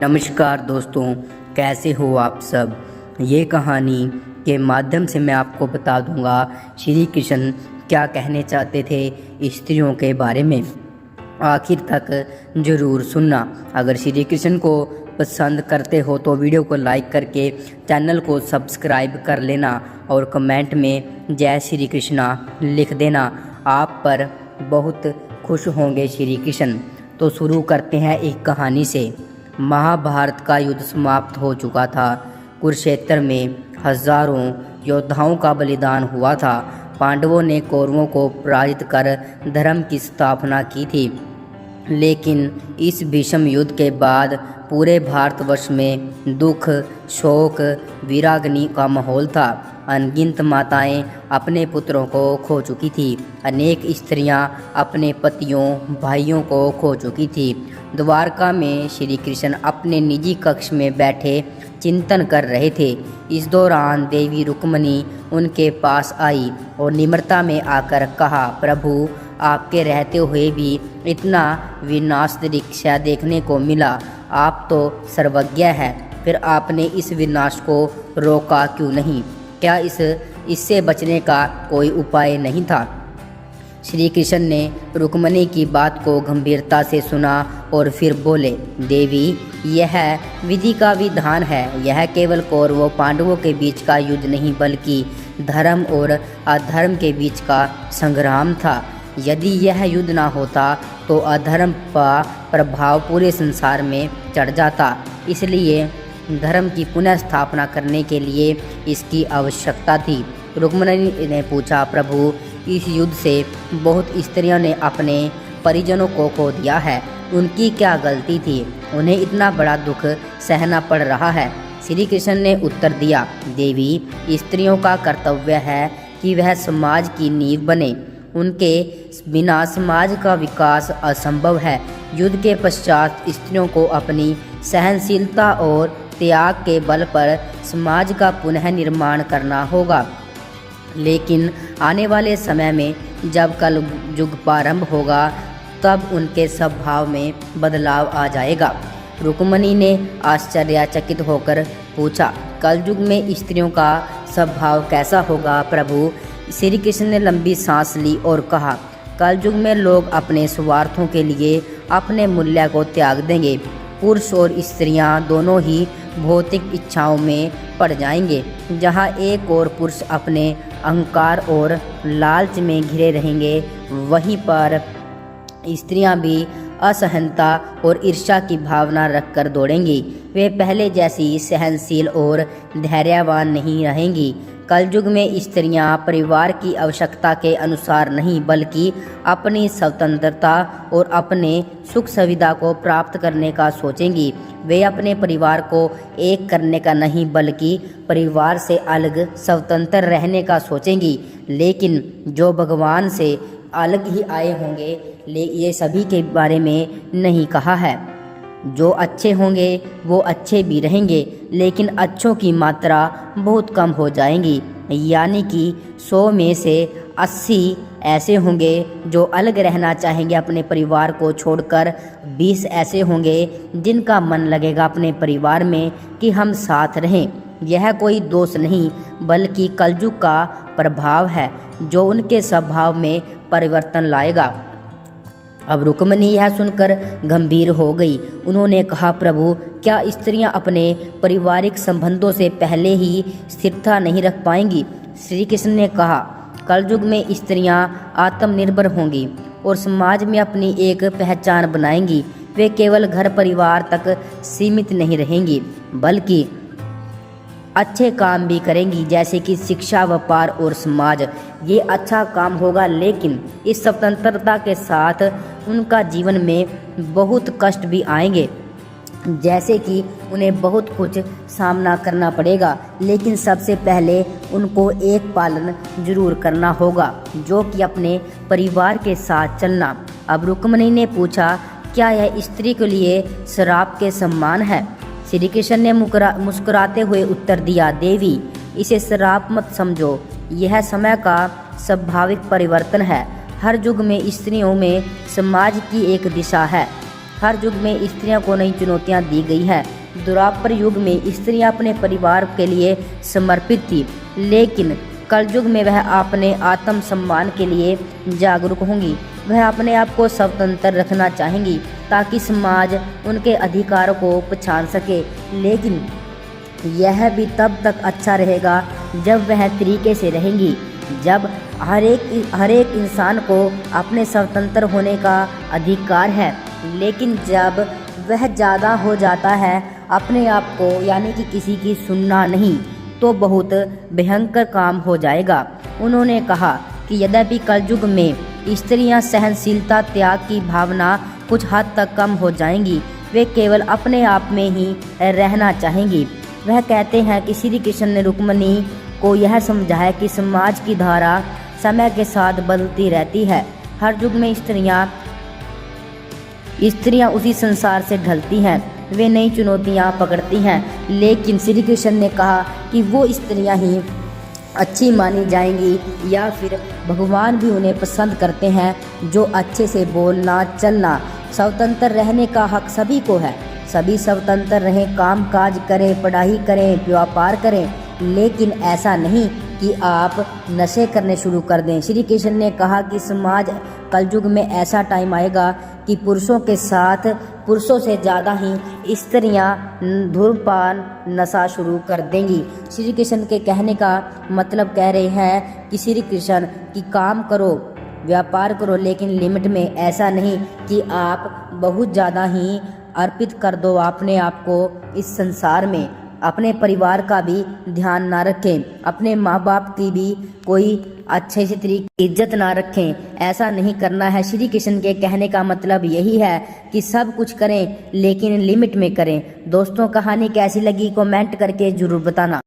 नमस्कार दोस्तों, कैसे हो आप सब। ये कहानी के माध्यम से मैं आपको बता दूंगा श्री कृष्ण क्या कहने चाहते थे स्त्रियों के बारे में। आखिर तक ज़रूर सुनना। अगर श्री कृष्ण को पसंद करते हो तो वीडियो को लाइक करके चैनल को सब्सक्राइब कर लेना और कमेंट में जय श्री कृष्णा लिख देना। आप पर बहुत खुश होंगे श्री कृष्ण। तो शुरू करते हैं एक कहानी से। महाभारत का युद्ध समाप्त हो चुका था। कुरुक्षेत्र में हजारों योद्धाओं का बलिदान हुआ था। पांडवों ने कौरवों को पराजित कर धर्म की स्थापना की थी। लेकिन इस भीषण युद्ध के बाद पूरे भारतवर्ष में दुख, शोक, विरागनी का माहौल था। अनगिनत माताएं अपने पुत्रों को खो चुकी थी। अनेक स्त्रियां अपने पतियों, भाइयों को खो चुकी थी। द्वारका में श्री कृष्ण अपने निजी कक्ष में बैठे चिंतन कर रहे थे। इस दौरान देवी रुक्मिणी उनके पास आई और निम्रता में आकर कहा, प्रभु, आपके रहते हुए भी इतना विनाश दृश्य देखने को मिला। आप तो सर्वज्ञ हैं, फिर आपने इस विनाश को रोका क्यों नहीं? क्या इससे बचने का कोई उपाय नहीं था? श्री कृष्ण ने रुक्मिणी की बात को गंभीरता से सुना और फिर बोले, देवी, यह विधि का विधान है। यह केवल कौरवों पांडवों के बीच का युद्ध नहीं बल्कि धर्म और अधर्म के बीच का संग्राम था। यदि यह युद्ध ना होता तो अधर्म का प्रभाव पूरे संसार में चढ़ जाता। इसलिए धर्म की पुनः स्थापना करने के लिए इसकी आवश्यकता थी। रुक्मिणी ने पूछा, प्रभु, इस युद्ध से बहुत स्त्रियों ने अपने परिजनों को खो दिया है। उनकी क्या गलती थी? उन्हें इतना बड़ा दुख सहना पड़ रहा है। श्री कृष्ण ने उत्तर दिया, देवी, स्त्रियों का कर्तव्य है कि वह समाज की नींव बने। उनके बिना समाज का विकास असंभव है। युद्ध के पश्चात स्त्रियों को अपनी सहनशीलता और त्याग के बल पर समाज का पुनः निर्माण करना होगा। लेकिन आने वाले समय में जब कल युग प्रारंभ होगा तब उनके स्वभाव में बदलाव आ जाएगा। रुक्मिणी ने आश्चर्यचकित होकर पूछा, कल युग में स्त्रियों का स्वभाव कैसा होगा प्रभु? श्री कृष्ण ने लंबी सांस ली और कहा, कल युग में लोग अपने स्वार्थों के लिए अपने मूल्य को त्याग देंगे। पुरुष और स्त्रियां दोनों ही भौतिक इच्छाओं में पड़ जाएंगे। जहां एक और पुरुष अपने अहंकार और लालच में घिरे रहेंगे, वहीं पर स्त्रियां भी असहनता और ईर्ष्या की भावना रखकर दौड़ेंगी। वे पहले जैसी सहनशील और धैर्यवान नहीं रहेंगी। कल युग में स्त्रियां परिवार की आवश्यकता के अनुसार नहीं बल्कि अपनी स्वतंत्रता और अपने सुख सुविधा को प्राप्त करने का सोचेंगी। वे अपने परिवार को एक करने का नहीं बल्कि परिवार से अलग स्वतंत्र रहने का सोचेंगी। लेकिन जो भगवान से अलग ही आए होंगे, ये सभी के बारे में नहीं कहा है। जो अच्छे होंगे वो अच्छे भी रहेंगे, लेकिन अच्छों की मात्रा बहुत कम हो जाएंगी। यानी कि 100 में से 80 ऐसे होंगे जो अलग रहना चाहेंगे अपने परिवार को छोड़कर। 20 ऐसे होंगे जिनका मन लगेगा अपने परिवार में कि हम साथ रहें। यह कोई दोष नहीं बल्कि कलयुग का प्रभाव है जो उनके स्वभाव में परिवर्तन लाएगा। अब रुक्मिणी यह सुनकर गंभीर हो गई। उन्होंने कहा, प्रभु, क्या स्त्रियां अपने पारिवारिक संबंधों से पहले ही स्थिरता नहीं रख पाएंगी? श्री कृष्ण ने कहा, कलयुग में स्त्रियां आत्मनिर्भर होंगी और समाज में अपनी एक पहचान बनाएंगी। वे केवल घर परिवार तक सीमित नहीं रहेंगी बल्कि अच्छे काम भी करेंगी, जैसे कि शिक्षा, व्यापार और समाज। ये अच्छा काम होगा, लेकिन इस स्वतंत्रता के साथ उनका जीवन में बहुत कष्ट भी आएंगे, जैसे कि उन्हें बहुत कुछ सामना करना पड़ेगा। लेकिन सबसे पहले उनको एक पालन जरूर करना होगा, जो कि अपने परिवार के साथ चलना। अब रुक्मिणी ने पूछा, क्या यह स्त्री के लिए श्राप के समान है? श्री कृष्ण ने मुस्कुराते हुए उत्तर दिया, देवी, इसे श्राप मत समझो। यह समय का स्वाभाविक परिवर्तन है। हर युग में स्त्रियों में समाज की एक दिशा है। हर युग में स्त्रियों को नई चुनौतियां दी गई है। द्वापर युग में स्त्रियां अपने परिवार के लिए समर्पित थी, लेकिन कलयुग में वह अपने आत्म सम्मान के लिए जागरूक होंगी। वह अपने आप को स्वतंत्र रखना चाहेंगी ताकि समाज उनके अधिकारों को पहचान सके, लेकिन यह भी तब तक अच्छा रहेगा जब वह तरीके से रहेंगी। जब हर एक इंसान को अपने स्वतंत्र होने का अधिकार है, लेकिन जब वह ज़्यादा हो जाता है अपने आप को यानी कि किसी की सुनना नहीं, तो बहुत भयंकर काम हो जाएगा। उन्होंने कहा कि यद्यपि कलयुग में स्त्रियां सहनशीलता त्याग की भावना कुछ हद तक कम हो जाएंगी, वे केवल अपने आप में ही रहना चाहेंगी। वह कहते हैं कि श्री कृष्ण ने रुक्मिणी को यह समझाया कि समाज की धारा समय के साथ बदलती रहती है। हर युग में स्त्रियां उसी संसार से ढलती हैं, वे नई चुनौतियां पकड़ती हैं, लेकिन श्री कृष्ण ने कहा कि वो स्त्रियां ही अच्छी मानी जाएंगी या फिर भगवान भी उन्हें पसंद करते हैं जो अच्छे से बोलना चलना। स्वतंत्र रहने का हक सभी को है, सभी स्वतंत्र रहें, काम काज करें, पढ़ाई करें, व्यापार करें, लेकिन ऐसा नहीं कि आप नशे करने शुरू कर दें। श्री कृष्ण ने कहा कि समाज कलयुग में ऐसा टाइम आएगा कि पुरुषों से ज़्यादा ही स्त्रियां धूम्रपान नशा शुरू कर देंगी। श्री कृष्ण के कहने का मतलब कह रहे हैं कि श्री कृष्ण की काम करो, व्यापार करो, लेकिन लिमिट में। ऐसा नहीं कि आप बहुत ज़्यादा ही अर्पित कर दो अपने आप को इस संसार में, अपने परिवार का भी ध्यान ना रखें, अपने माँ बाप की भी कोई अच्छे से तरीके इज्जत ना रखें। ऐसा नहीं करना है। श्री कृष्ण के कहने का मतलब यही है कि सब कुछ करें लेकिन लिमिट में करें। दोस्तों, कहानी कैसी लगी कमेंट करके ज़रूर बताना।